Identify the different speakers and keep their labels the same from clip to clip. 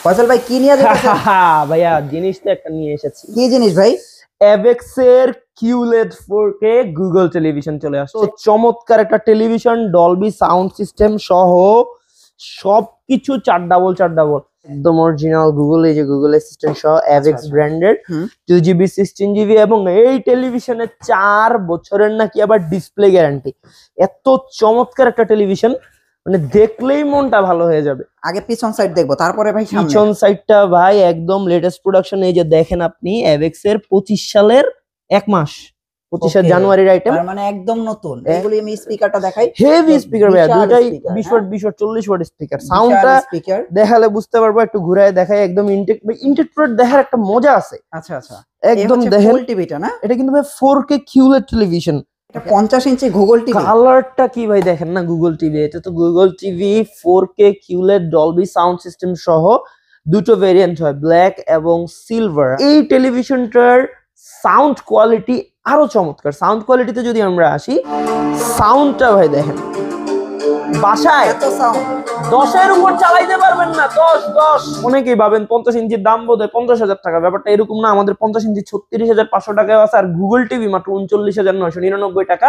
Speaker 1: ফয়সাল ভাই কি নিয়ে যাচ্ছেন?
Speaker 2: ভাইয়া জিনিস তো একটা নিয়ে এসেছি।
Speaker 1: কি জিনিস ভাই?
Speaker 2: এভেক্স এর QLED 4K গুগল টেলিভিশন চলে আসছে। তো চমৎকার একটা টেলিভিশন, ডলবি সাউন্ড সিস্টেম সহ সবকিছু 4x4 একদম অরিজিনাল গুগল, এই যে গুগল অ্যাসিস্ট্যান্ট সহ এভেক্স ব্র্যান্ডেড 2GB 16GB এবং এই টেলিভিশনে 4 বছরের নাকি আবার ডিসপ্লে গ্যারান্টি। এত চমৎকার একটা টেলিভিশন, মানে দেখলেই মনটা ভালো হয়ে যাবে।
Speaker 1: আগে পিছন সাইড দেখবো, তারপরে ভাই
Speaker 2: পিছন সাইডটা ভাই একদম লেটেস্ট প্রোডাকশন। এই যে দেখেন আপনি, এভেক্স এর 25 সালের 1 মাস, 25 জানুয়ারির আইটেম,
Speaker 1: মানে একদম নতুন। এগুলি আমি স্পিকারটা দেখাই,
Speaker 2: হেভি স্পিকার ভাই, দুইটাই 20 ওয়াট 40 ওয়াট স্পিকার। সাউন্ডটা দেখালে বুঝতে পারবো, একটু ঘুরায় দেখাই। একদম ইনটেক প্রোডাক্ট দেখার একটা মজা আছে।
Speaker 1: আচ্ছা আচ্ছা,
Speaker 2: একদম দেখেন
Speaker 1: টিভিটা না,
Speaker 2: এটা কিন্তু ভাই 4K QLED টেলিভিশন।
Speaker 1: এটা 50 ইঞ্চি গুগল টিভি।
Speaker 2: কালারটা কি ভাই দেখেন না, গুগল টিভি। এটা তো Google TV 4K QLED Dolby sound system সহ দুটো ভেরিয়েন্ট হয়, ব্ল্যাক এবং সিলভার। এই টেলিভিশনটার সাউন্ড কোয়ালিটি আরো চমৎকার। সাউন্ড কোয়ালিটিতে যদি আমরা আসি, সাউন্ডটা ভাই দেখেন, বাসায়
Speaker 1: এত সাউন্ড
Speaker 2: 10-এর উপর চালাইতে পারবেন না। 10 অনেকেই ভাবেন 50 ইঞ্চির দাম বোধহয় 50,000 টাকা, ব্যাপারটা এরকম না। আমাদের 50 ইঞ্চি 36,500 টাকায় আছে, আর গুগল টিভি মাত্র 39,999 টাকা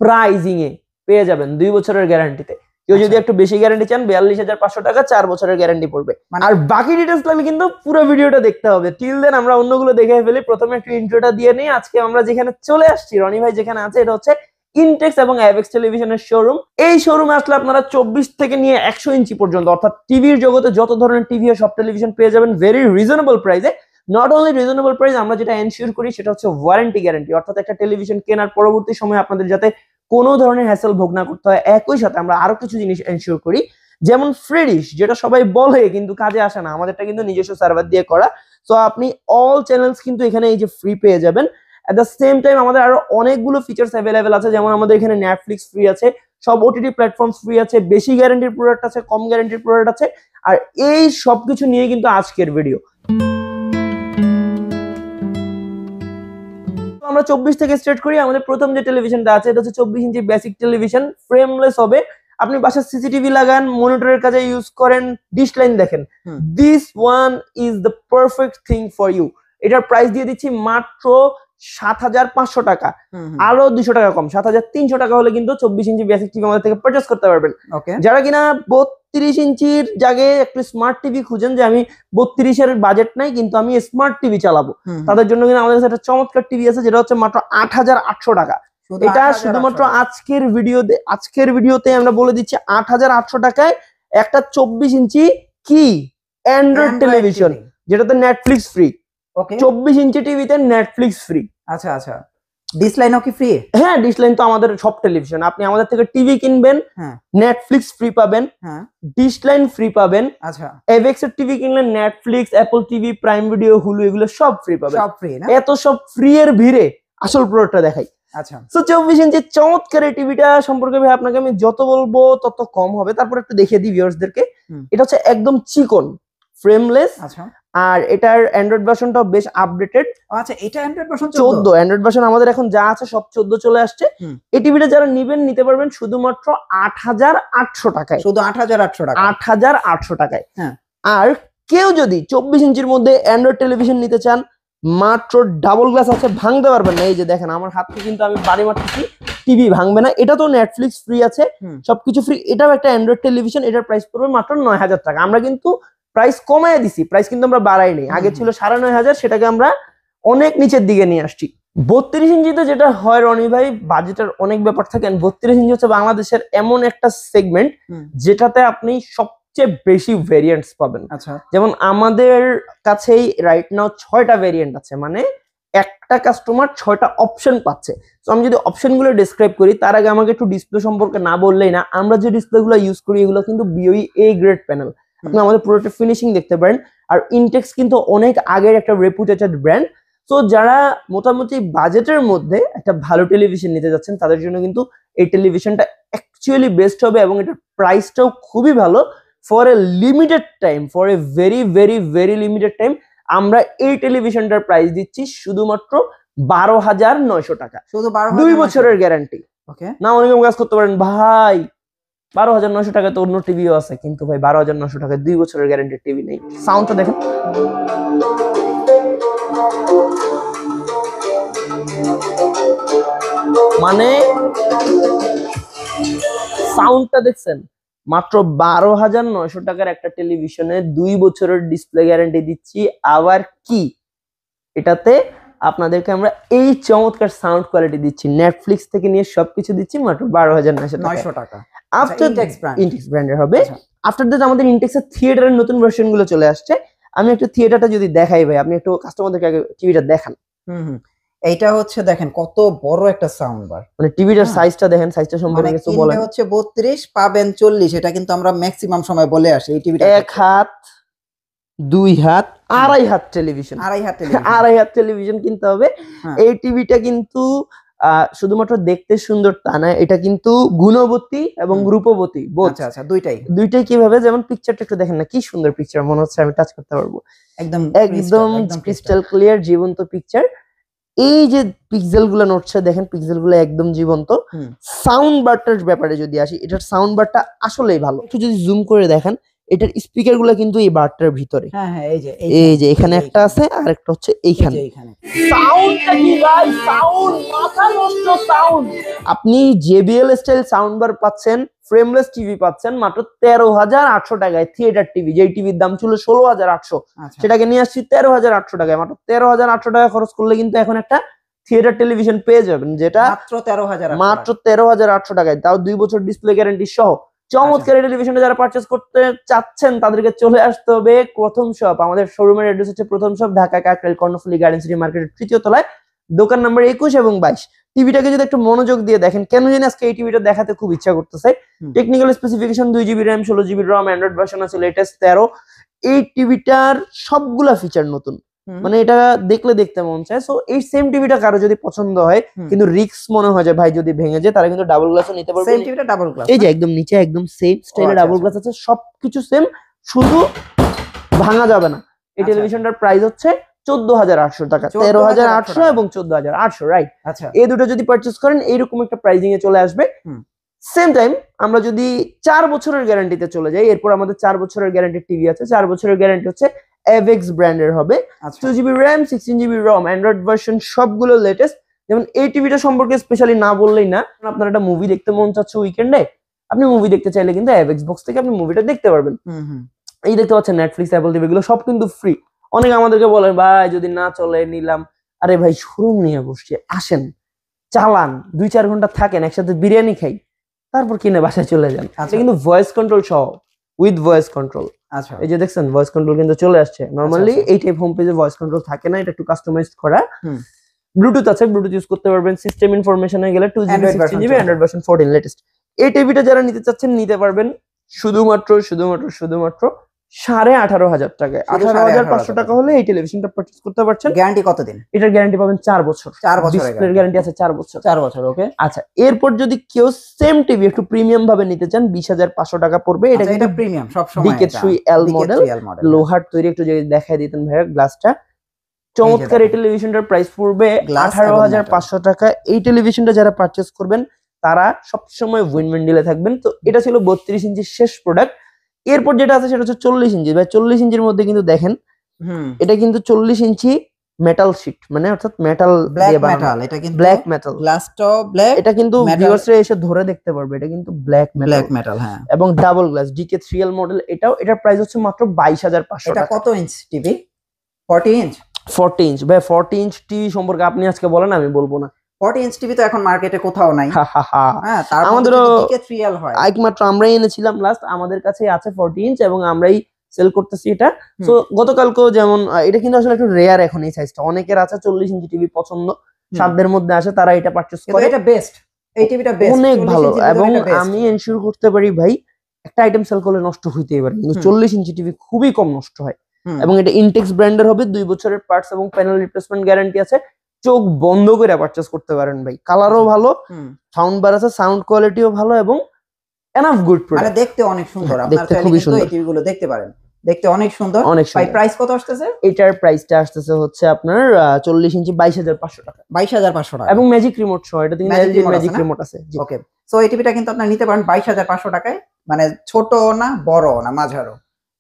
Speaker 2: প্রাইজিং এ পেয়ে যাবেন 2 বছরের গ্যারান্টিতে। কেউ যদি একটু বেশি গ্যারান্টি চান 42,500 টাকা 4 বছরের গ্যারান্টি পড়বে। আর বাকি ডিটেইলস লাগলে কিন্তু পুরো ভিডিওটা দেখতে হবে। টিল দেন আমরা অন্যগুলো দেখে ফেলি। প্রথমে একটু ইন্ট্রোটা দিয়ে নেই। আজকে আমরা যেখানে চলে আসছি, রনি ভাই যেখানে আছে, এটা হচ্ছে ইনটেক্স এবং এভেক্স টেলিভিশনের শোরুম। এই শোরুমে আসলে আপনারা 24 থেকে নিয়ে 100 ইঞ্চি পর্যন্ত, অর্থাৎ টিভির জগতে যত ধরনের টিভি সব টেলিভিশন পেয়ে যাবেন ভেরি রিজনেবল প্রাইসে। নট অনলি রিজনেবল প্রাইস, আমরা যেটা এনশিওর করি সেটা হচ্ছে ওয়ারেন্টি গ্যারান্টি। অর্থাৎ একটা টেলিভিশন কেনার পরবর্তী সময় আপনাদের যাতে কোনো ধরনের হ্যাসেল ভোগ না করতে হয়। একই সাথে আমরা আরো কিছু জিনিস এনশিওর করি, যেমন ফ্রি ডিশ, যেটা সবাই বলে কিন্তু কাজে আসে না। আমাদেরটা কিন্তু নিজস্ব সার্ভার দিয়ে করা। সো আপনি অল চ্যানেলস কিন্তু এখানে এই যে ফ্রি পেয়ে যাবেন। এট দ্য সেম টাইম আমাদের আরো অনেকগুলো ফিচার্স অ্যাভেলেবেল আছে, যেমন আমাদের এখানে নেটফ্লিক্স ফ্রি আছে, সব ওটিটি প্ল্যাটফর্ম ফ্রি আছে, বেশি গ্যারান্টির প্রোডাক্ট আছে, কম গ্যারান্টির প্রোডাক্ট আছে। আর এই সবকিছু নিয়ে কিন্তু আজকের ভিডিও। আমরা 24 থেকে স্টার্ট করি। আমাদের প্রথম যে টেলিভিশনটা আছে এটা হচ্ছে 24 ইঞ্চি বেসিক টেলিভিশন, ফ্রেমলেস হবে। আপনি বাসায় সিসিটিভি লাগান, মনিটরের কাজে ইউজ করেন, ডিশ লাইন দেখেন, this one is the perfect thing for you. এটার প্রাইস দিয়ে দিচ্ছি মাত্র 7,500 টাকা, আরো 200 টাকা কম, 7,300 টাকা হলে কিন্তু 24 ইঞ্চি বেসিক টিভি আমাদের থেকে পারচেজ করতে পারবেন। যারা কিনা 32 ইঞ্চির জায়গায় একটু স্মার্ট টিভি খুঁজেন, যে আমি 32-এর বাজেট নাই কিন্তু আমি স্মার্ট টিভি চালাবো, তাদের জন্য কিন্তু আমাদের কাছে একটা চমৎকার টিভি আছে, যেটা হচ্ছে মাত্র 8,800 টাকা। এটা শুধুমাত্র আজকের ভিডিওতে আমরা বলে দিচ্ছি 8,800 টাকায় একটা 24 ইঞ্চি কি অ্যান্ড্রয়েড টেলিভিশন, যেটাতে নেটফ্লিক্স ফ্রি। 24 ইঞ্চি টিভিতে নেটফ্লিক্স ফ্রি।
Speaker 1: আচ্ছা আচ্ছা, ডিশ লাইনও কি ফ্রি?
Speaker 2: হ্যাঁ, ডিশ লাইন তো আমাদের সব টেলিভিশন। আপনি আমাদের থেকে টিভি কিনবেন, নেটফ্লিক্স ফ্রি পাবেন, ডিশ লাইন ফ্রি পাবেন।
Speaker 1: আচ্ছা,
Speaker 2: এভেক্স এর টিভি কিনলে Netflix, Apple TV, prime video, Hulu এগুলো সব ফ্রি পাবেন।
Speaker 1: সব ফ্রি না?
Speaker 2: এত সব ফ্রি এর ভিড়ে আসল প্রোডাক্টটা দেখাই।
Speaker 1: আচ্ছা,
Speaker 2: সো 24 ইঞ্চি চমৎকার এই টিভিটা সম্পর্কে ভাই আপনাকে আমি যত বলবো তত কম হবে। তারপর একটু দেখিয়ে দিই ভিউয়ার্সদেরকে। এটা হচ্ছে একদম চিকন, ফ্রেমলেস।
Speaker 1: আচ্ছা,
Speaker 2: আর এটার অ্যান্ড্রয়েড ভার্সনটাও বেশ আপডেটেড।
Speaker 1: আচ্ছা, এটা অ্যান্ড্রয়েড ভার্সন
Speaker 2: 14। অ্যান্ড্রয়েড ভার্সন আমাদের এখন যা আছে সব 14 চলে আসছে। এই টিভিটা যারা নিতে পারবেন শুধুমাত্র 8,800 টাকায়।
Speaker 1: শুধু 8,800 টাকা,
Speaker 2: 8,800 টাকায়। আর কেউ যদি 24 ইঞ্চির মধ্যে অ্যান্ড্রয়েড টেলিভিশন নিতে চান, মাত্র ডাবল গ্লাস আছে, ভাঙতে পারবেন না। এই যে দেখেন আমার হাতকে কিন্তু আমি বাড়ি মারতেছি, টিভি ভাঙবে না। এটা তো নেটফ্লিক্স ফ্রি আছে, সবকিছু ফ্রি। এটাও একটা অ্যান্ড্রয়েড টেলিভিশন, এটার প্রাইস পড়বে মাত্র 9,000 টাকা। আমরা কিন্তু প্রাইস কমায় দিছি, প্রাইস কিন্তু আমরা বাড়াইনি। আগে ছিল 9,500, সেটাকে আমরা অনেক নিচের দিকে নিয়ে আসছি। 32 ইঞ্চিতে যেটা হয় রনি ভাই, বাজেটের অনেক ব্যাপার থাকে। 32 ইঞ্চি হচ্ছে বাংলাদেশের এমন একটা সেগমেন্ট যেটাতে আপনি সবচেয়ে বেশি ভেরিয়েন্টস পাবেন।
Speaker 1: আচ্ছা,
Speaker 2: যেমন আমাদের কাছেই রাইট নাও 6টা ভেরিয়েন্ট আছে, মানে একটা কাস্টমার 6টা অপশন পাচ্ছে। তো আমি যদি অপশনগুলো ডেসক্রাইব করি, তার আগে আমাকে একটু ডিসপ্লে সম্পর্কে না বললেই না। আমরা যে ডিসপ্লেগুলো ইউজ করি এগুলো কিন্তু BOE A গ্রেড প্যানেল। আপনি আমাদের প্রোডাক্টের ফিনিশিং দেখতে পারেন। আর ইনটেক্স কিন্তু অনেক আগের একটা রেপুটেটেড ব্র্যান্ড। তো যারা মোটামুটি বাজেটের মধ্যে একটা ভালো টেলিভিশন নিতে যাচ্ছেন, তাদের জন্য কিন্তু এই টেলিভিশনটা অ্যাকচুয়ালি বেস্ট হবে, এবং এটার প্রাইসটাও খুবই ভালো। For a limited time, for a very very very limited time আমরা এই টেলিভিশনটার প্রাইস দিচ্ছি শুধুমাত্র 12,900 টাকা।
Speaker 1: শুধু
Speaker 2: 2 বছরের গ্যারান্টি। না অনেক কাজ করতে পারেন ভাই, 12,900 টাকায় তো অন্য টিভিও আছে, কিন্তু ভাই 12,900 টাকায় 2 বছরের গ্যারান্টি টিভি নেই। সাউন্ডটা দেখেন, মানে সাউন্ডটা দেখছেন, মাত্র 12,900 টাকার একটা টেলিভিশনে 2 বছরের ডিসপ্লে গ্যারান্টি দিচ্ছি। আবার কি এটাতে আপনাদেরকে আমরা এই চমৎকার সাউন্ড কোয়ালিটি দিচ্ছি, নেটফ্লিক্স থেকে নিয়ে সবকিছু দিচ্ছি মাত্র 12,900
Speaker 1: টাকা।
Speaker 2: আফটার ইনটেক্স ব্র্যান্ডের হবে।
Speaker 1: আচ্ছা।
Speaker 2: আফটার দ্যাট আমাদের ইনটেক্সের থিয়েটারের নতুন ভার্সন গুলো চলে আসছে। আমি একটু থিয়েটারটা যদি দেখাই ভাই, আপনি একটু কাস্টমারদেরকে আগে টিভিটা দেখান।
Speaker 1: এইটা হচ্ছে দেখেন কত বড় একটা সাউন্ড বার,
Speaker 2: মানে টিভিটার সাইজটা দেখেন, সাইজটা সম্পর্কে
Speaker 1: মানে
Speaker 2: কিছু বলেন।
Speaker 1: হচ্ছে 32 পাবেন 40, এটা কিন্তু আমরা ম্যাক্সিমাম সময় বলে আসি। এই টিভিটা
Speaker 2: 1 হাত 2 হাত 2.5 হাত টেলিভিশন,
Speaker 1: 2.5 হাত টেলিভিশন,
Speaker 2: 2.5 হাত টেলিভিশন কিনতে হবে। এই টিভিটা কিন্তু শুধুমাত্র দেখতে সুন্দর তা না, এটা কিন্তু গুণবতী এবং রূপবতী
Speaker 1: আচ্ছা আচ্ছা, দুইটাই
Speaker 2: কিভাবে, যেমন পিকচারটা একটু দেখেন না, কি সুন্দর পিকচার, মনে হচ্ছে আমি টাচ করতে পারবো।
Speaker 1: একদম
Speaker 2: ক্রিস্টাল ক্লিয়ার, জীবন্ত পিকচার। এই যে পিক্সেল গুলো নড়ছে দেখেন, পিক্সেল গুলো একদম জীবন্ত। সাউন্ড বারটার ব্যাপারে যদি আসি, এটার সাউন্ড বারটা আসলেই ভালো। একটু যদি জুম করে দেখেন, এটার স্পিকার গুলো কিন্তু এই বারটার ভিতরে, এই যে এখানে একটা আছে আর একটা হচ্ছে এইখানে। সাউন্ডটা কি ভাই, সাউন্ড মাথা নষ্ট সাউন্ড। আপনি JBL স্টাইল সাউন্ড বার পাচ্ছেন, ফ্রেমলেস টিভি পাচ্ছেন মাত্র 13,800 টাকায়। থিয়েটার টিভি, যেই টিভির দাম ছিল 16,800, সেটাকে নিয়ে আসছি 13,800 টাকায়। মাত্র 13,800 টাকা খরচ করলে কিন্তু এখন একটা থিয়েটার টেলিভিশন পেয়ে যাবেন, যেটা মাত্র 13,800 টাকায়, তাও 2 বছর ডিসপ্লে গ্যারান্টি সহ। চমৎকার টেলিভিশনটা যারা পারচেজ করতে চাচ্ছেন তাদেরকে চলে আসতে হবে প্রথম শপ। আমাদের শোরুমের অ্যাড্রেস হচ্ছে প্রথম shop, Dhaka Kakrail Karnaphuli garden city মার্কেটের 3য় তলায়, দোকান নাম্বার 21 এবং 22। টিভিটাকে যদি একটু মনোযোগ দিয়ে দেখেন, কেন জানি আজকে এই টিভিটা দেখাতে খুব ইচ্ছা করতেছে। Technical specification 2GB RAM, 16GB ROM, Android version আছে লেটেস্ট 13। এই টিভিটার সবগুলা ফিচার নতুন, মানে এটা দেখলে দেখতে মন চায়। সো এই সেম টিভিটা কারো যদি পছন্দ হয়, কিন্তু রিস্ক মনে হয় যে ভাই যদি ভেঙে যায়, তারা কিন্তু ডাবল গ্লাসও নিতে পারবে।
Speaker 1: সেম টিভিটা ডাবল গ্লাস,
Speaker 2: এই যে একদম নিচে একদম সেম স্টাইলে ডাবল গ্লাস আছে, সবকিছু সেম, শুধু ভাঙা যাবে না। এই টেলিভিশনটার প্রাইস হচ্ছে 14,800 টাকা, 13,800 এবং 14,800, রাইট?
Speaker 1: আচ্ছা,
Speaker 2: এই দুটো যদি পারচেজ করেন এইরকম একটা প্রাইজিং এ চলে আসবে। সেম টাইম আমরা যদি 4 বছরের গ্যারান্টিতে চলে যাই, এরপর আমাদের 4 বছরের গ্যারান্টির টিভি আছে। 4 বছরের গ্যারান্টি হচ্ছে এভেক্স ব্র্যান্ডের হবে, 2GB RAM, 16GB ROM, Android version সবগুলো লেটেস্ট। যেমন এই টিভিটা সম্পর্কে স্পেশালি না বললেই না, আপনার একটা মুভি দেখতে মন চাচ্ছে উইকেন্ডে, আপনি মুভি দেখতে চাইলে কিন্তু এভেক্স বক্স থেকে আপনি মুভিটা দেখতে পারবেন। এই দেখতে পাচ্ছেন নেটফ্লিক্স, অ্যাপল টিভি, এগুলো সব কিন্তু ফ্রি। অনেকে আমাদেরকে বলেন ভাই যদি না চলে নিলাম, আরে ভাই শোরুম নিয়ে বসছে, আসেন চালান, 2-4 ঘন্টা থাকেন, একসাথে বিরিয়ানি খাই, তারপর কিনে বাসায় চলে যান। এটা কিন্তু ভয়েস কন্ট্রোল সহ, উইথ ভয়েস কন্ট্রোল।
Speaker 1: আচ্ছা,
Speaker 2: এই যে দেখছেন ভয়েস কন্ট্রোল কিন্তু চলে আসছে। নরমালি এই টাইপ হোম পেজে ভয়েস কন্ট্রোল থাকে না, এটা একটু কাস্টমাইজড করা। ব্লুটুথ আছে, ব্লুটুথ ইউজ করতে পারবেন। সিস্টেম ইনফরমেশনে গেলে 2GB 16GB, Android version 14 latest. এই টিভিটা যারা নিতে চাচ্ছেন নিতে পারবেন শুধুমাত্র 18,500 টাকায়। 18,500 টাকা হলে এই টেলিভিশনটা পারচেজ করতে পারছেন।
Speaker 1: গ্যারান্টি কতদিন?
Speaker 2: এটার গ্যারান্টি পাবেন 4 বছর।
Speaker 1: 4 বছরের
Speaker 2: ডিসপ্লের গ্যারান্টি আছে 4 বছর।
Speaker 1: 4 বছর, ওকে।
Speaker 2: আচ্ছা, এরপর যদি কেউ সেম টিভি একটু প্রিমিয়াম ভাবে নিতে চান, 20,500 টাকা পড়বে। এটা কিন্তু
Speaker 1: প্রিমিয়াম সব সময়,
Speaker 2: DK3L মডেল, লোহার তৈরি। একটু যদি দেখাই দিতেন ভাইয়া গ্লাসটা, চমৎকার। এই টেলিভিশনটার প্রাইস পড়বে 18,500 টাকা। এই টেলিভিশনটা যারা পারচেজ করবেন তারা সবসময় উইন ডিলে থাকবেন। তো এটা ছিল 32 ইঞ্চির শেষ প্রোডাক্ট। এরপর যেটা আছে সেটা হচ্ছে 40 ইঞ্চি। ভাই 40 ইঞ্চির মধ্যে কিন্তু দেখেন, এটা কিন্তু 40 ইঞ্চি মেটাল শীট, মানে অর্থাৎ মেটাল দিয়ে বানানো।
Speaker 1: এটা কিন্তু
Speaker 2: ব্ল্যাক মেটাল,
Speaker 1: গ্লাসটাও ব্ল্যাক।
Speaker 2: এটা কিন্তু ভিউয়ার্সরা এসে ধরে দেখতে পারবে, এটা কিন্তু ব্ল্যাক
Speaker 1: মেটাল, হ্যাঁ।
Speaker 2: এবং ডাবল গ্লাস DK3L মডেল এটাও। এটার প্রাইস হচ্ছে মাত্র 22,500 টাকা।
Speaker 1: এটা কত ইঞ্চ টিভি? 40 ইঞ্চ।
Speaker 2: 40 ইঞ্চ ভাই, 40 ইঞ্চ টিভি সম্পর্কে আপনি আজকে বলেন, আমি বলবো না।
Speaker 1: 40 ইঞ্চ টিভি তো এখন মার্কেটে কোথাও নাই।
Speaker 2: হ্যাঁ,
Speaker 1: আমাদেরও DK3L হয়,
Speaker 2: একমাত্র আমরাই এনেছিলাম লাস্ট, আমাদের কাছে আছে 40 ইঞ্চ এবং আমরাই সেল করতেছি এটা। তো গতকালকেও যেমন, এটা কিন্তু আসলে একটু রেয়ার এখন এই সাইজটা। অনেকের আছে 40 ইঞ্চি টিভি পছন্দ, সাধ্যের মধ্যে আসে, তারা এটা পারচেজ করে।
Speaker 1: এটা বেস্ট, এই টিভিটা বেস্ট,
Speaker 2: অনেক ভালো। এবং আমি এনশিওর করতে পারি ভাই, একটা আইটেম সেল করলে নষ্ট হইতেই পারে, কিন্তু 40 ইঞ্চি টিভি খুবই কম নষ্ট হয়। এবং এটা ইনটেক্স ব্র্যান্ডের হবে, 2 বছরের পার্টস এবং প্যানেল রিপ্লেসমেন্ট গ্যারান্টি আছে। চোখ বন্ধ করে পারচেজ করতে পারেন ভাই। কালারও ভালো, সাউন্ড বার আছে, সাউন্ড কোয়ালিটিও ভালো এবং এনাফ গুড প্রোডাক্ট।
Speaker 1: মানে দেখতে অনেক সুন্দর, আপনারা চাইলে কিন্তু এই টিভিগুলো দেখতে পারেন, দেখতে অনেক সুন্দর। ভাই প্রাইস কত আসতেছে?
Speaker 2: এটার প্রাইসটা আসতেছে হচ্ছে আপনার 40 ইঞ্চি 22,500 টাকা।
Speaker 1: 22,500 টাকা
Speaker 2: এবং ম্যাজিক রিমোট সহ। এটা কিন্তু LG ম্যাজিক রিমোট আছে।
Speaker 1: ওকে, সো এই টিভিটা কিন্তু আপনারা নিতে পারেন 22,500 টাকায়। মানে ছোট না বড় না মাঝারো।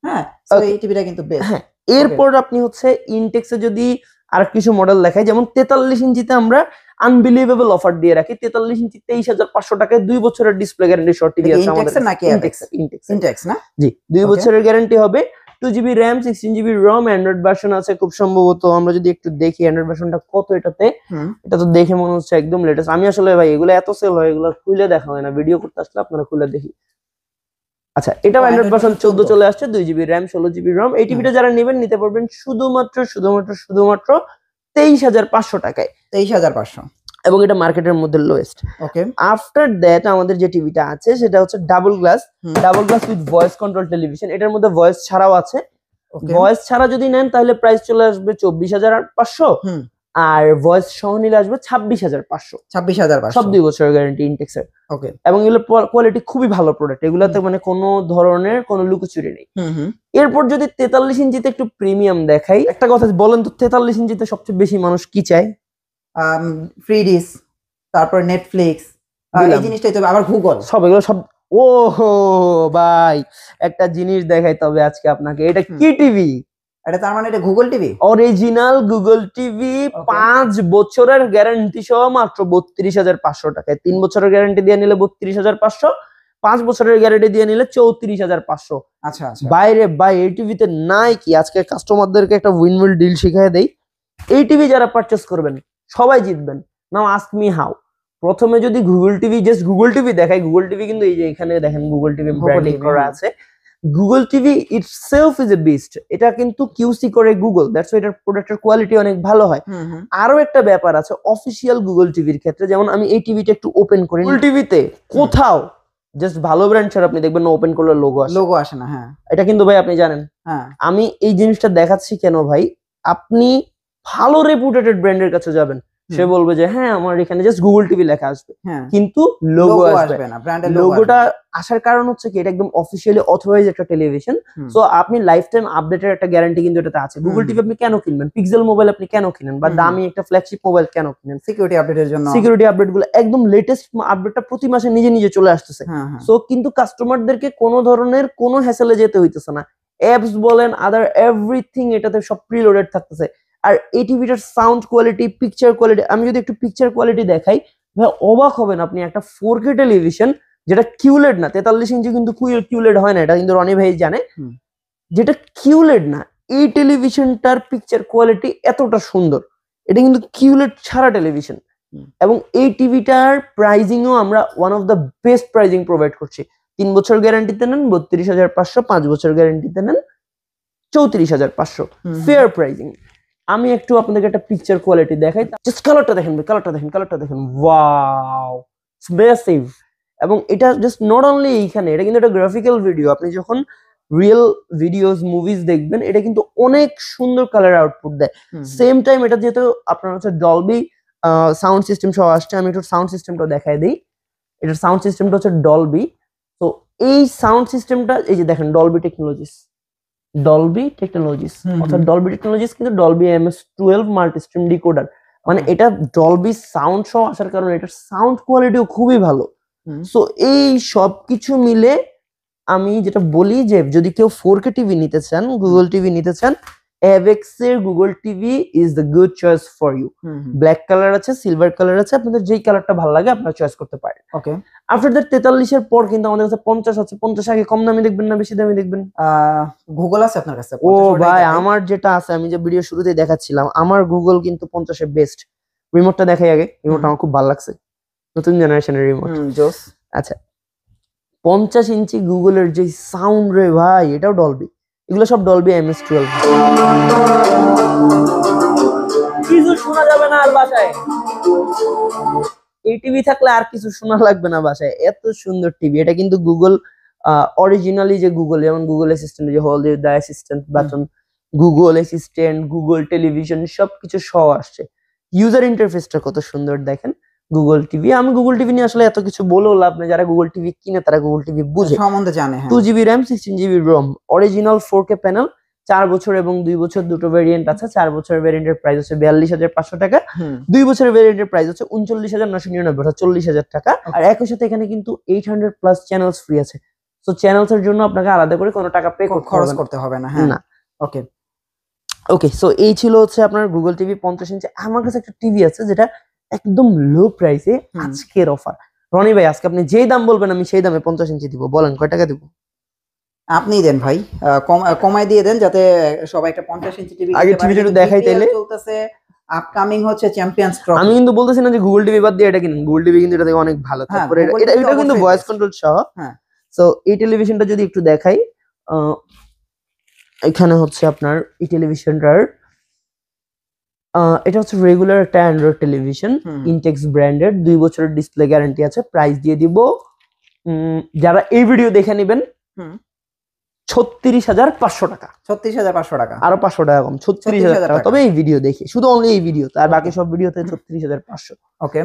Speaker 1: হ্যাঁ, তো এই টিভিটা কিন্তু বেস্ট।
Speaker 2: হ্যাঁ, এরপর আপনি হচ্ছে ইনটেক্সে যদি আর কিছু মডেল দেখাই, যেমন 43 ইঞ্চিতে আমরা আনবিলিভেবল অফার দিয়ে রাখি। 43 ইঞ্চি 23,500 টাকায় 2 বছরের ডিসপ্লে গ্যারান্টি শর্ট টিভি আছে আমাদের।
Speaker 1: নাকি ইনটেক্স না?
Speaker 2: জি, 2 বছরের গ্যারান্টি হবে। 2GB RAM 16GB ROM, Android version আছে খুব সম্ভবত। আমরা যদি একটু দেখি অ্যান্ড্রয়েড ভার্সনটা কত এটাতে, এটা তো দেখে মনে হচ্ছে একদম লেটেস্ট। আমি আসলে ভাই এগুলো এত সেল হয়, এগুলো খুলে দেখা হয় না, ভিডিও করতে আসলে আপনারা খুলে দেখি। আচ্ছা, এটা অ্যান্ড্রয়েড ভার্সন 14 চলে আসছে, 2GB RAM 16GB ROM। এই টিভিটা যারা নেবেন নিতে পারবেন শুধুমাত্র 23,500 টাকায়।
Speaker 1: 23,500,
Speaker 2: এবং এটা মার্কেটের মধ্যে লোয়েস্ট।
Speaker 1: ওকে।
Speaker 2: আফটার দ্যাট আমাদের যে টিভিটা আছে সেটা হচ্ছে double glass with voice control television. এটার মধ্যে ভয়েস ছাড়াও আছে। ভয়েস ছাড়া যদি নেন তাহলে প্রাইস চলে আসবে 24,500, আর ভয়েস সহ নিলে আসবে 26,500।
Speaker 1: 26,500,
Speaker 2: সব 2 বছরের গ্যারান্টি ইনটেক্সের।
Speaker 1: ওকে।
Speaker 2: এবং এগুলো কোয়ালিটি খুবই ভালো প্রোডাক্ট, এগুলাতে মানে কোনো ধরনের কোনো লুকোচুরি নেই। এরপর যদি 43 ইঞ্চিতে একটু প্রিমিয়াম দেখাই, একটা কথা বলেন তো, 43 ইঞ্চিতে সবচেয়ে বেশি মানুষ কি চায়?
Speaker 1: ফ্রি ডিশ, তারপর নেটফ্লিক্স, এই জিনিসটাই তো, আবার গুগল,
Speaker 2: সব এগুলো সব। ও ভাই, একটা জিনিস দেখাই তবে আজকে আপনাকে। এটা কি টিভি?
Speaker 1: এটা তার মানে এটা Google TV,
Speaker 2: original Google TV. 5 বছরের গ্যারান্টি সহ মাত্র 32,500 টাকায়। 3 বছরের গ্যারান্টি দিয়ে নিলে 32,500, 5 বছরের গ্যারান্টি দিয়ে নিলে 34,500।
Speaker 1: আচ্ছা আচ্ছা।
Speaker 2: বাইরে ভাই এই টিভিতে নাই কি? আজকে কাস্টমারদেরকে একটা উইন-উইন ডিল শিখিয়ে দেই। এই টিভি যারা পারচেজ করবেন সবাই জিতবেন। নাও আস্ক মি হাউ। প্রথমে যদি Google TV, just Google TV দেখাই, গুগল টিভি কিন্তু এই যে এখানে দেখেন গুগল টিভি ব্র্যান্ডিং করা আছে। Google TV itself is a beast. এটা কিন্তু কিউসি করে গুগল, দ্যাটস ওয়াই এটার প্রোডাক্টের কোয়ালিটি অনেক ভালো হয়। আরো একটা ব্যাপার আছে অফিসিয়াল গুগল টিভির ক্ষেত্রে, যেমন আমি এই টিভিটা একটু ওপেন করি, গুগল টিভিতে কোথাও জাস্ট ভালো ব্র্যান্ড ছাড়া আপনি দেখবেন না ওপেন করলে লোগো আসে না। হ্যাঁ, এটা কিন্তু ভাই আপনি জানেন। হ্যাঁ, আমি এই জিনিসটা দেখাচ্ছি কেন ভাই, আপনি ভালো রেপুটেটেড ব্র্যান্ডের কাছে যাবেন, সে বলবে যে হ্যাঁ আমার এখানে জাস্ট গুগল টিভি লেখা আসবে, কিন্তু লোগো আসবে না। লোগোটা আসার কারণ হচ্ছে কি, এটা একদম অফিসিয়ালি অথরাইজড একটা টেলিভিশন। সো আপনি লাইফ টাইম আপডেটের একটা গ্যারান্টি কিন্তু এটাতে আছে। গুগল টিভি আপনি কেন কিনবেন? পিক্সেল মোবাইল আপনি কেন কিনেন, বা দামি একটা ফ্ল্যাগশিপ মোবাইল কেন কিনেন? সিকিউরিটি আপডেটের জন্য। সিকিউরিটি আপডেট গুলো একদম লেটেস্ট আপডেটটা প্রতি মাসে নিজে নিজে চলে আসতেছে। সো কিন্তু কাস্টমারদেরকে কোনো ধরনের কোনো হ্যাসেলে যেতে হইতেছে না। অ্যাপস বলেন, আদার এভরিথিং এটাতে সব প্রিলোডেড থাকতেছে। আর এই টিভিটার সাউন্ড কোয়ালিটি, পিকচার কোয়ালিটি, আমি যদি একটু পিকচার কোয়ালিটি দেখাই, ভাই অবাক হবেন আপনি। একটা 4K টেলিভিশন যেটা কিউলেড না, 43 ইঞ্চি কিন্তু কিউলেড হয় না, এটা কিন্তু রনি ভাই জানে, যেটা কিউলেড না, এই টেলিভিশনটার পিকচার কোয়ালিটি এতটা সুন্দর। এটা কিন্তু কিউলেড ছাড়া টেলিভিশন। এবং এই টিভিটার প্রাইজিংও আমরা one of the best pricing provide করছি। 3 বছর গ্যারান্টিতে নেন 32,500, 5 বছর গ্যারান্টিতে নেন 34,500, ফেয়ার প্রাইজিং। আমি একটু আপনাদেরকে একটা পিকচার কোয়ালিটি দেখাই, জাস্ট কালারটা দেখেন, কালারটা দেখেন, ওয়াও, ইটস ম্যাসিভ। এবং এটা জাস্ট নট অনলি এইখানে, এটা কিন্তু একটা গ্রাফিক্যাল ভিডিও। আপনি যখন রিয়েল ভিডিওস মুভিজ দেখবেন, এটা কিন্তু অনেক সুন্দর কালার আউটপুট দেয়। সেম টাইম এটা যেহেতু আপনার হচ্ছে ডলবি সাউন্ড সিস্টেম সহ আসছে, আমি একটু সাউন্ড সিস্টেমটা দেখাই দিই। এটার সাউন্ড সিস্টেমটা হচ্ছে ডলবি। তো এই সাউন্ড সিস্টেমটা এই যে দেখেন, ডলবি টেকনোলজিস অর্থাৎ ডলবি টেকনোলজিস কিন্তু ডলবি MS-12 মাল্টিস্ট্রিম ডিকোডার। মানে এটা ডলবি সাউন্ড সহ আসার কারণে এটার সাউন্ড কোয়ালিটিও খুবই ভালো। সো এই সব কিছু মিলে আমি যেটা বলি যে যদি কেউ 4K টিভি নিতে চান, গুগল টিভি নিতে চান, অ্যাভেক্স এর Google TV is the good choice for you. Black colour আছে, সিলভার কালার আছে, আপনাদের যেই কালারটা ভালো লাগে আপনারা চয়েস করতে পারেন। ওকে। আফটার দ্যাট 43 এর পর কিন্তু আমাদের কাছে 50 আছে। 50 আগে কম দামি দেখবেন না বেশি দামি দেখবেন? গুগল আছে আপনার কাছে? ও ভাই, আমার যেটা আছে, আমি যে ভিডিও শুরুতেই দেখাচ্ছিলাম, আমার গুগল কিন্তু 50 এ বেস্ট। রিমোটটা দেখাই আগে, রিমোটটা আমার খুব ভালো লাগছে, নতুন জেনারেশনের রিমোট। জোস। আচ্ছা, 50 ইঞ্চি গুগলের যে সাউন্ড রে ভাই, এটাও ডলবি, এগুলো সব ডলবি MS-12। কিছু শোনা যাবে না আর বাসায়, এই টিভি থাকলে আর কিছু শোনা লাগবে না বাসায়, এত সুন্দর টিভি। এটা কিন্তু গুগল অরিজিনালি যে গুগল, যেমন গুগল অ্যাসিস্ট্যান্ট, যে whole the assistant button, Google assistant, Google television সবকিছু সহ আসছে। ইউজার ইন্টারফেসটা কত সুন্দর দেখেন গুগল টিভি। আমি গুগল টিভি নিয়ে আসলে এত কিছু বলেও লাভ নেই, যারা গুগল টিভি কিনে তারা গুগল টিভি বুঝে, সম্বন্ধে জানে। 2GB RAM 16GB ROM, original 4K panel, 4 বছর এবং 2 বছর দুটো ভেরিয়েন্ট আছে। 4 বছরের ভেরিয়েন্টের প্রাইস হচ্ছে 42,500 টাকা, 2 বছরের ভেরিয়েন্টের প্রাইস হচ্ছে 39,999, অর্থাৎ 40,000 টাকা। আর একই সাথে এখানে কিন্তু 800+ চ্যানেলস ফ্রি আছে। সো চ্যানেলস এর জন্য আপনাকে আলাদা করে কোনো টাকা পে
Speaker 1: খরচ করতে হবে না। হ্যাঁ
Speaker 2: না।
Speaker 1: ওকে
Speaker 2: ওকে, সো এই ছিল হচ্ছে আপনার গুগল টিভি 50 ইঞ্চি। আমার কাছে একটা টিভি আছে যেটা একদম লো প্রাইসে, আজকের অফার। রনি ভাই আজকে আপনি যেই দাম বলবেন আমি সেই দামে 50 ইঞ্চি দিব, বলেন কয় টাকা দিব?
Speaker 1: আপনিই দেন ভাই, কমাই দিয়ে দেন যাতে সবাই একটা 50 ইঞ্চি টিভি
Speaker 2: আগে টিভিটা একটু দেখাই তাইলে।
Speaker 1: চলতেছে, আপকামিং হচ্ছে চ্যাম্পিয়ন্স ট্রফি।
Speaker 2: আমি কিন্তু বলতেছি না যে গুগল টিভি বাদ দিয়ে এটা কিনুন, গুগল টিভি কিন্তু এটা থেকে অনেক ভালো। তারপরে এটা কিন্তু ভয়েস কন্ট্রোল সহ।
Speaker 1: হ্যাঁ
Speaker 2: সো এই টেলিভিশনটা যদি একটু দেখাই, এখানে হচ্ছে আপনার এই টেলিভিশনটার এটা হচ্ছে রেগুলার একটা অ্যান্ড্রয়েড টেলিভিশন, ইনটেক্স ব্র্যান্ডেড, 2 বছরের ডিসপ্লে গ্যারান্টি আছে। প্রাইস দিয়ে দিব যারা এই ভিডিও দেখে নেবেন 36,500 টাকা।
Speaker 1: 36,500 টাকা,
Speaker 2: আরো 500 টাকা কম, 36,000 টাকা। তবে এই ভিডিও দেখে, শুধু অনলি এই ভিডিও, আর বাকি সব ভিডিওতে 36,500।
Speaker 1: ওকে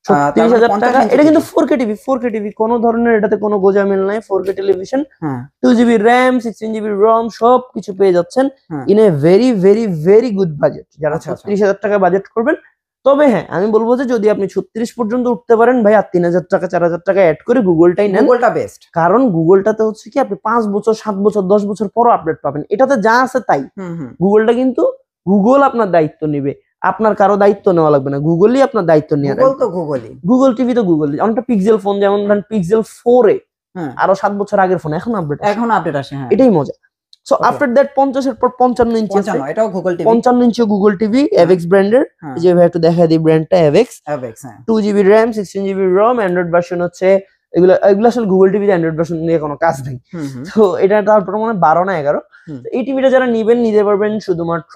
Speaker 2: 36,000 টাকা। এটা কিন্তু 4K টিভি, 4K টিভি, কোনো ধরনের এটাতে কোনো গোজামিল নাই। 4K television, 2GB RAM, 16GB ROM সব কিছু পেয়ে যাচ্ছেন in a very very very good budget. যারা 36,000 টাকা বাজেট করবেন, তবে হ্যাঁ আমি বলবো যে যদি আপনি 36 পর্যন্ত উঠতে পারেন ভাই, আর 3,000 টাকা 4,000 টাকা অ্যাড করে গুগলটাই নেন।
Speaker 1: গুগলটা বেস্ট,
Speaker 2: কারণ গুগলটাতে হচ্ছে কি আপনি 5 বছর 7 বছর 10 বছর পরও আপডেট পাবেন। এটাতে যা আছে তাই। গুগলটা কিন্তু গুগল আপনার দায়িত্ব নিবে, আপনার কারো দায়িত্ব নেওয়া লাগবে না, গুগলই আপনার দায়িত্ব নিয়ে
Speaker 1: গুগল তো গুগলই,
Speaker 2: গুগল টিভি তো গুগলই। অনেকটা পিক্সেল ফোন, যেমন ধরেন পিক্সেল 4 এ আরো 7 বছর আগের ফোন, এখন আপডেট আসে। এটাই মজা। সো আফটার দ্যাট 50 এর পর 55 ইঞ্চি আছে,
Speaker 1: এটাও গুগল টিভি,
Speaker 2: 55 ইঞ্চি গুগল টিভি এভেক্স ব্র্যান্ডের। যে ভাই একটু দেখাই দিই ব্র্যান্ডটা, এভেক্স। 2GB RAM, 16GB ROM, Android version হচ্ছে এগুলো আসলে গুগল টিভিতে অ্যান্ড্রয়েড ভার্সন নিয়ে কোনো কাজ নেই। তো এটা তারপর মানে 12 না 11। এই টিভিটা যারা নিবেন নিতে পারবেন শুধুমাত্র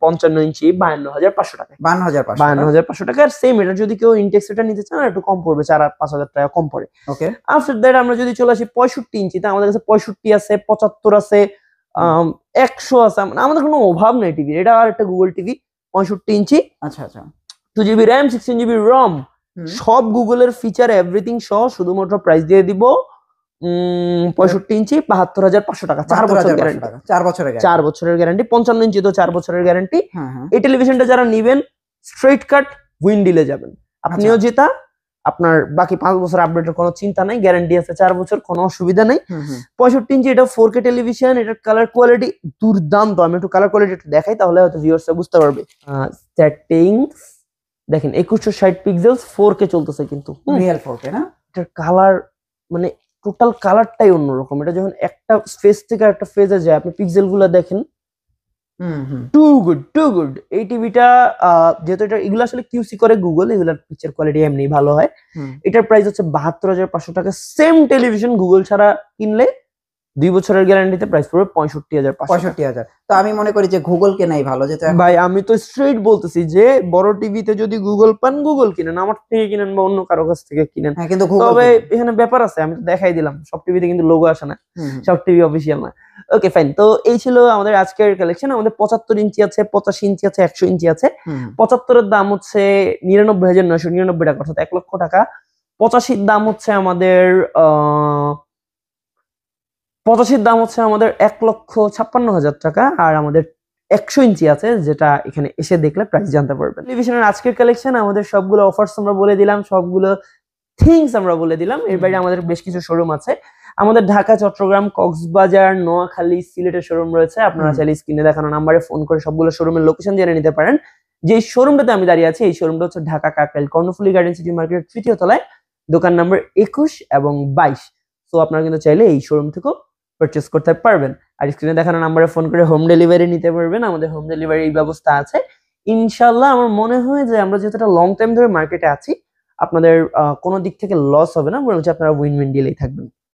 Speaker 2: 55 ইঞ্চি 52,500 টাকা। 52,500 টাকা। আর সেম এটা যদি কেউ ইনটেক্স এটা নিতে চান একটু কম পড়বে, 4-5,000 টাকা কম পড়ে।
Speaker 1: ওকে
Speaker 2: আফটার দ্যাট আমরা যদি চলে আসি 65 ইঞ্চিতে, আমাদের কাছে 65 আছে, 75 আছে, 100 আছে, আমাদের কোনো অভাব নেই টিভি। এটা আর একটা গুগল টিভি 65 ইঞ্চি।
Speaker 1: আচ্ছা আচ্ছা,
Speaker 2: 2GB RAM, 16GB ROM, সব গুগলের ফিচার এভরিথিং সহ শুধুমাত্র প্রাইস দিয়ে দিব 65 ইঞ্চি 72,500 টাকা। 4 বছরের গ্যারান্টি, 4 বছরের গ্যারান্টি। 55 ইঞ্চি তো 4 বছরের গ্যারান্টি। এই টেলিভিশনটা যারা নিবেন স্ট্রেট কাট উইন্ডিলে যাবেন, আপনিও জেতা, আপনার বাকি 5 বছর আপডেটের কোনো চিন্তা নাই, গ্যারান্টি আছে 4 বছর, কোনো অসুবিধা নাই। 65 ইঞ্চি, এটা 4K টেলিভিশন, এটার কালার কোয়ালিটি দুর্দান্ত। আমি একটু কালার কোয়ালিটি একটু দেখাই, তাহলে হয়তো ভিউয়ার্সরা বুঝতে পারবে। সেটিংস দেখেন, 2160 পিক্সেলস, 4K চলতেছে কিন্তু
Speaker 1: রিয়েল 4K না।
Speaker 2: এটার কালার মানে টোটাল কালারটাই অন্যরকম। এটা যখন একটা ফেজ থেকে একটা ফেজে যায়, আপনি পিক্সেল গুলা দেখেন, টু গুড। এই টিভিটা যেহেতু এটা এগুলো আসলে কিউসি করে গুগল, এগুলার পিকচার কোয়ালিটি এমনি ভালো হয়। এটার প্রাইস হচ্ছে 72,500 টাকা। সেম টেলিভিশন গুগল ছাড়া কিনলে 2 বছরের গ্যারান্টিতে প্রাইস পড়বে 65,500।
Speaker 1: তো আমি মনে করি যে গুগল কেনাই ভালো। যেটা
Speaker 2: ভাই আমি তো স্ট্রেট বলতেছি যে বড় টিভিতে যদি গুগল পান, গুগল কিনেন, আমার থেকে কিনেন বা অন্য কারো কাছ থেকে কিনেন।
Speaker 1: কিন্তু
Speaker 2: তবে এখানে ব্যাপার আছে, আমি তো দেখাই দিলাম সব টিভিতে কিন্তু লোগো আসে না, সব টিভি অফিসিয়াল না। Okay fine. তো এই ছিল আমাদের আজকের কালেকশন। আমাদের 75 ইঞ্চি আছে, 85 ইঞ্চি আছে, 100 ইঞ্চি আছে। 75 এর দাম হচ্ছে 99,999 টাকা, অর্থাৎ 1 লক্ষ টাকা। 85 দাম হচ্ছে আমাদের 1,56,500 টাকা। আর আমাদের 100 ইঞ্চি আছে, যেটা এখানে এসে দেখলে প্রাইস জানতে পারবেন। টেলিভিশনের আজকের কালেকশন, আমাদের সবগুলো অফার্স আমরা বলে দিলাম, সবগুলো থিংস আমরা বলে দিলাম। এর বাইরে আমাদের বেশ কিছু শোরুম আছে। আমাদের ঢাকা, চট্টগ্রাম, কক্সবাজার, নোয়াখালী, সিলেটের শোরুম রয়েছে। আপনারা চাইলে স্ক্রিনে দেখানো নাম্বারে ফোন করে সবগুলো শোরুমের লোকেশন জেনে নিতে পারেন। যে শোরুমটাতে আমি দাঁড়িয়ে আছি, এই শোরুমটা হচ্ছে ঢাকা কাকরাইল কর্ণফুলী গার্ডেন সিটি মার্কেটের তৃতীয় তলায়, দোকান নাম্বার 21 এবং 22। তো আপনারা কিন্তু চাইলে এই শোরুম থেকেও পারচেজ করতে পারবেন। আর স্ক্রিনে দেখানো নাম্বারে ফোন করে হোম ডেলিভারি নিতে পারবেন। আমাদের হোম ডেলিভারি ব্যবস্থা আছে ইনশাল্লাহ। আমার মনে হয় যে আমরা যেহেতু লং টাইম ধরে মার্কেটে আছি, আপনাদের কোনো দিক থেকে লস হবে না, বরং আপনারা উইন উইন ডিলেই থাকবেন।